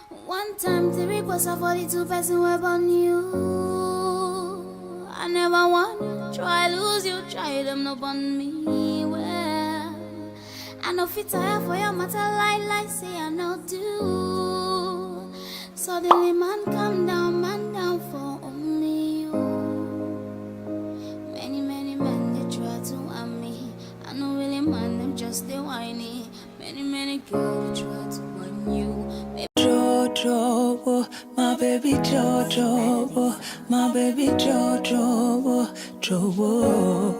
One time the request of 42 person web on you. I never want try lose you, try them no on me. Well, I know fit tire for your matter like say I know do. Suddenly man down for only you. Many men they try to want me. I know really man them just they whiny. Many girls they try to want you. Jojo, my baby Jojo, my baby Jojo, Jojo.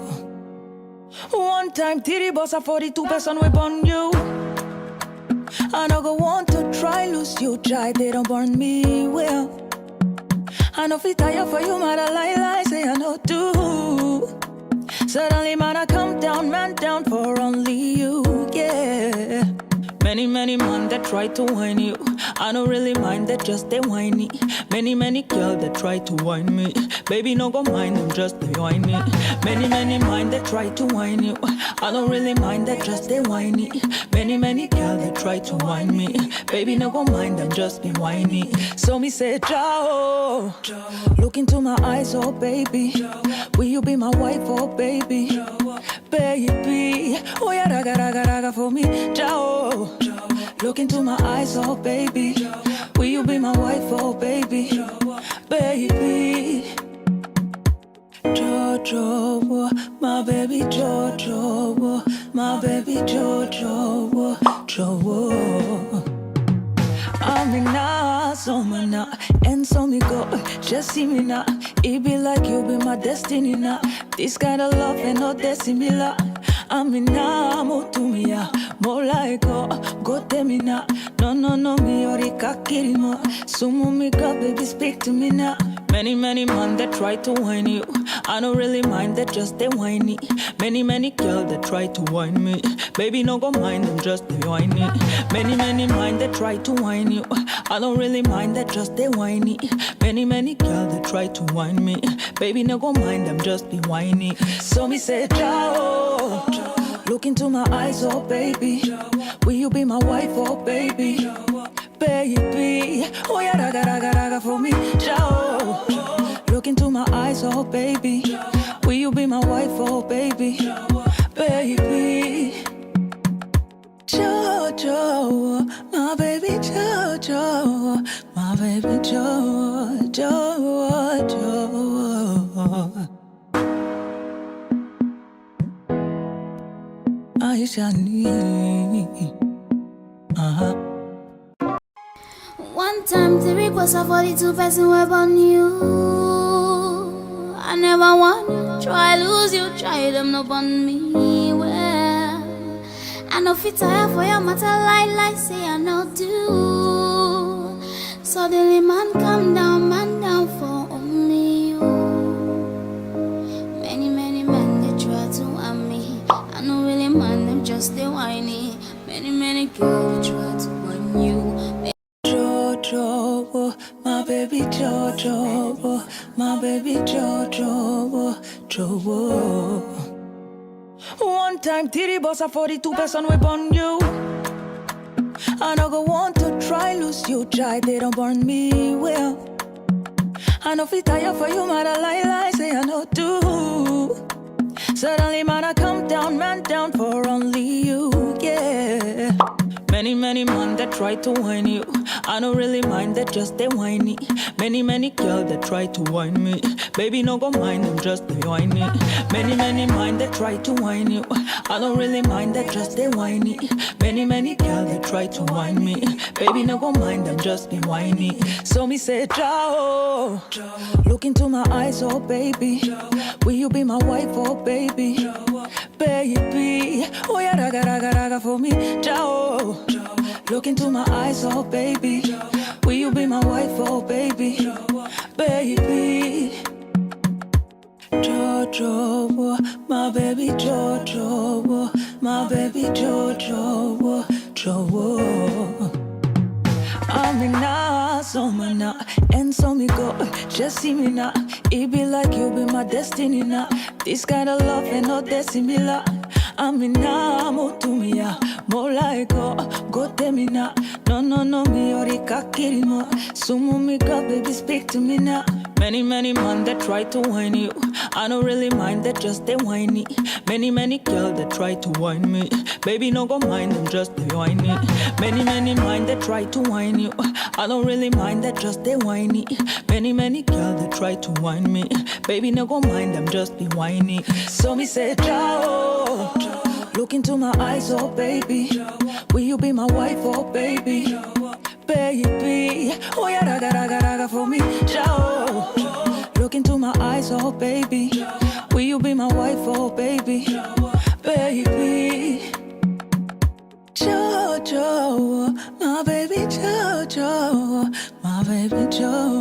One time, titty boss a 42 person whip on you. I don't go want to try lose you, try they don't burn me well. I know fit tire for you, mother lie, say I know do. Suddenly man I come down, man down for only you, yeah. Many men that try to whine you. I don't really mind that just they whiny. Many girls that try to whine me. Baby, no go mind them, just they whiny. Many mind that try to whine you. I don't really mind that just they whiny. Many girls that try to whine me. Baby, no go mind them, just be whiny. So me say, Joe, look into my eyes, oh baby. Will you be my wife, oh baby? Baby, oh yeah, raga for me, Joe. Look into my eyes, oh baby. Will you be my wife, oh baby? Baby, Jojo, my baby Jojo, my baby Jojo, Jojo. I'm in now, so man now, and so me go. Just see me now, it be like you be my destiny now. This kind of love ain't no dissimilar. I'm in now, more to me ya, more like go tell me now. No, me ori kakirimo. Sumo me girl, baby, speak to me now. Many man that try to whine you. I don't really mind that just they whiny. Many girls that try to whine me. Baby, no go mind them, just they whiny. Many mind that try to whine you. I don't really mind that just they whiny. Many girls that try to whine me. Baby, no go mind them, just be whiny. So me say, ciao. Look into my eyes, oh baby. Will you be my wife, oh baby? Baby, oh yeah, raga for me, ciao. Look into my eyes, oh baby. Will you be my wife, oh baby? Baby, Jojo, my baby Jojo, my baby Jojo. I shall need. One time the request of 42 person web on you. I never want try lose you, try them no on me. Well, I know fit tire for your matter like say I know do. Suddenly man down for only you. Many men they try to want me. I know really man them just they whiny. Many girls they try to want you. Jojo, my baby Jojo, my baby Jojo, Jojo. One time, titty boss a 42 person whip on you. I don't go want to try lose you, try they don't burn me well. I know fit tire for you, mother lie, say I know do. Suddenly man I come down, man down for only you, yeah. Many man that try to whine you. I don't really mind that just they whiny. Many girls that try to whine me. Baby, no go mind them, just they whiny. Many mind that try to whine you. I don't really mind that just they whiny. Many girls that try to whine me. Baby, no go mind them, just be whiny. So me say, ciao. Look into my eyes, oh baby. Will you be my wife, oh baby? Baby, oh yeah, raga for me, ciao. Look into my eyes, oh baby. Will you be my wife, oh baby? Baby, Jojo, my baby Jojo, my baby Jojo, Jojo. I'm in now, so man now, and so me go. Just see me now, it be like you be my destiny now. This kind of love ain't no dissimilar. Amina motumia, molaiko, gotemina. No, mi orika kirimo. Sumu mi girl, baby, speak to me now. Many men that try to whine you. I don't really mind that, just they whiny. Many girls that try to whine me. Baby, no go mind them, just they whiny. Many mind that try to whine you. I don't really mind that, just they whiny. Many girls that try to whine me. Baby, no go mind them, just be whiny. So me say, ciao. Look into my eyes, oh baby. Will you be my wife, oh baby? Baby, oh yeah, raga for me, ciao. Look into my eyes, oh baby. Will you be my wife, oh baby? Baby, Joe, my baby Joe, my baby Joe.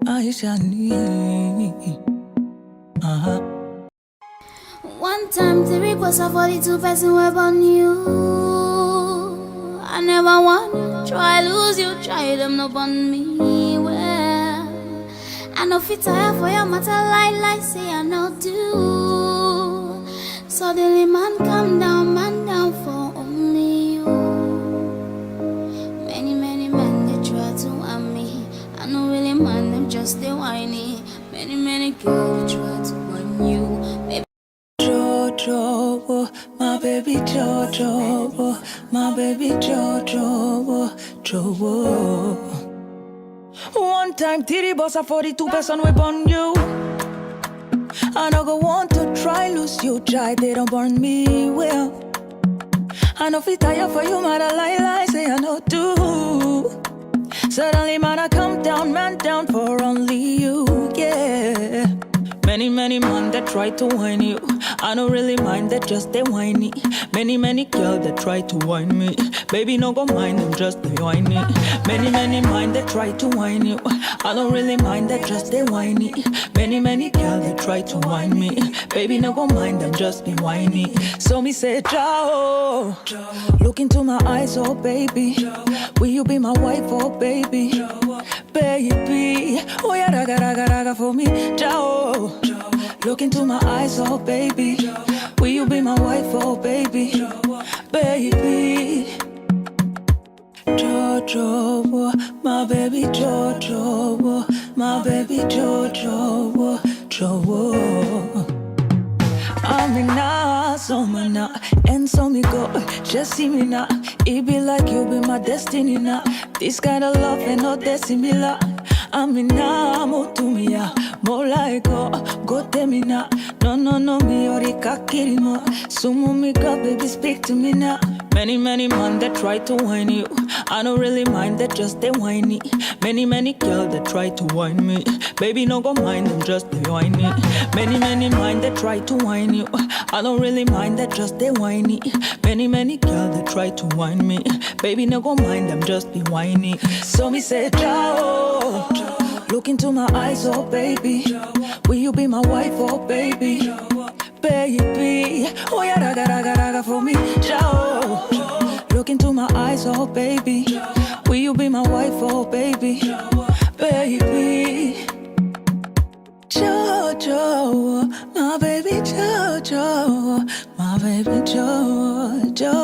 I shall need, One time the request of 42 person web on you. I never want try lose you, try them no on me. Well, I know fit tire for your matter like say I know do. Suddenly man down for only you. Many men they try to want me. I know really man them just they whiny. Many girls they try to want you. Baby, Joe, my baby Joe, my baby Joe. One time, Tiri boss a 42 person whip on you. I no go want to try lose you, try they don't burn me well. I know fit tire for you, mother lie, say I know do. Suddenly man I come down, man down for only you, yeah. Many man that try to whine you. I don't really mind that, just they whiny. Many girls that try to whine me. Baby, no go mind them, just they whiny. Many mind that try to whine you. I don't really mind that, just they whiny. Many girls that try to whine me. Baby, no go mind them, just be whiny. So me say, ciao. Look into my eyes, oh baby. Will you be my wife, oh baby? Baby, oh yeah, raga for me, ciao. Look into my eyes, oh baby. Will you be my wife, oh baby? Baby, Jojo, my baby Jojo, my baby Jojo. I'm in now, so man now, and so me go, just see me now. It be like you be my destiny now. This kind of love ain't no similar. I'm in now, mo to me ya, mo like go te me now. No, me orika kirimo. Sumu me girl, baby, speak to me now. Many man that try to whine you. I don't really mind that, just they whiny. Many girls that try to whine me. Baby, no go mind them, just they whiny. Many mind that try to whine you. I don't really mind that, just they whiny. Many girls that try to whine me. Baby, no go mind them, just be whiny. So me say, ciao. Look into my eyes, oh baby. Will you be my wife, oh baby? Baby, oh yeah, raga for me, ciao. Look into my eyes, oh baby. Will you be my wife, oh baby? Baby, Jojo, my baby Jojo, my baby Jojo.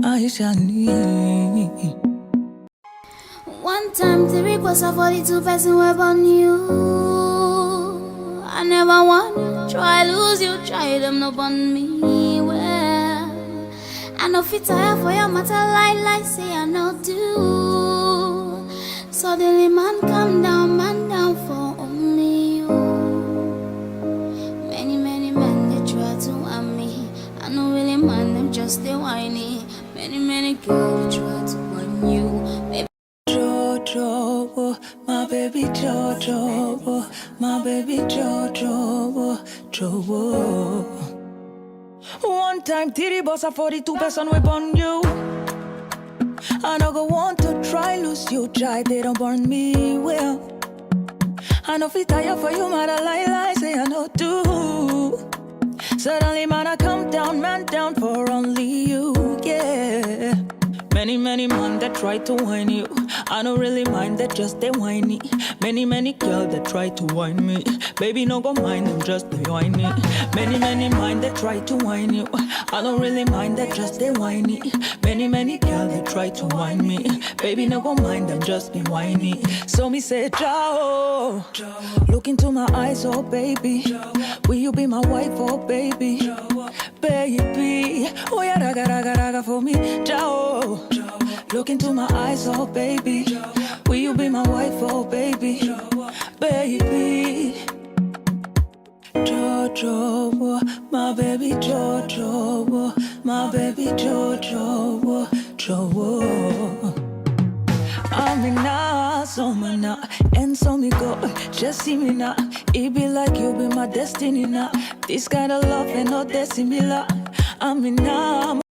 I shall need. one time the request of 42 person web on you. I never want try lose you, try them no on me. Well, I know fit tire for your matter like say I know do. Suddenly man down for only you. Many men they try to want me. I know really man them just they whiny. Many girls they try to want you. Baby, Jojo, my baby Jojo, my baby Jojo. One time, Tiri boss a 42 person whip on you. I no go want to try lose you, try they don't burn me well. I know fit tire for you, mother lie, say I know do. Suddenly, man, I come down, man down for only you, yeah. Many men that try to whine you. I don't really mind that, just they whiny. Many girls that try to whine me. Baby, no go mind them, just they whiny. Many mind that try to whine you. I don't really mind that, just they whiny. Many girls that try to whine me. Baby, no go mind them, just be whiny. So me say, Joe, look into my eyes, oh baby. Will you be my wife, oh baby? Baby, oh yeah, raga for me, Joe. Look into my eyes, oh baby. Will you be my wife, oh baby? Baby. Jojo, my baby Jojo, my baby Jojo, Jojo. I'm in now, so man now, and so me go. Just see me now, it be like you be my destiny now. This kind of love ain't no destiny, I'm in now.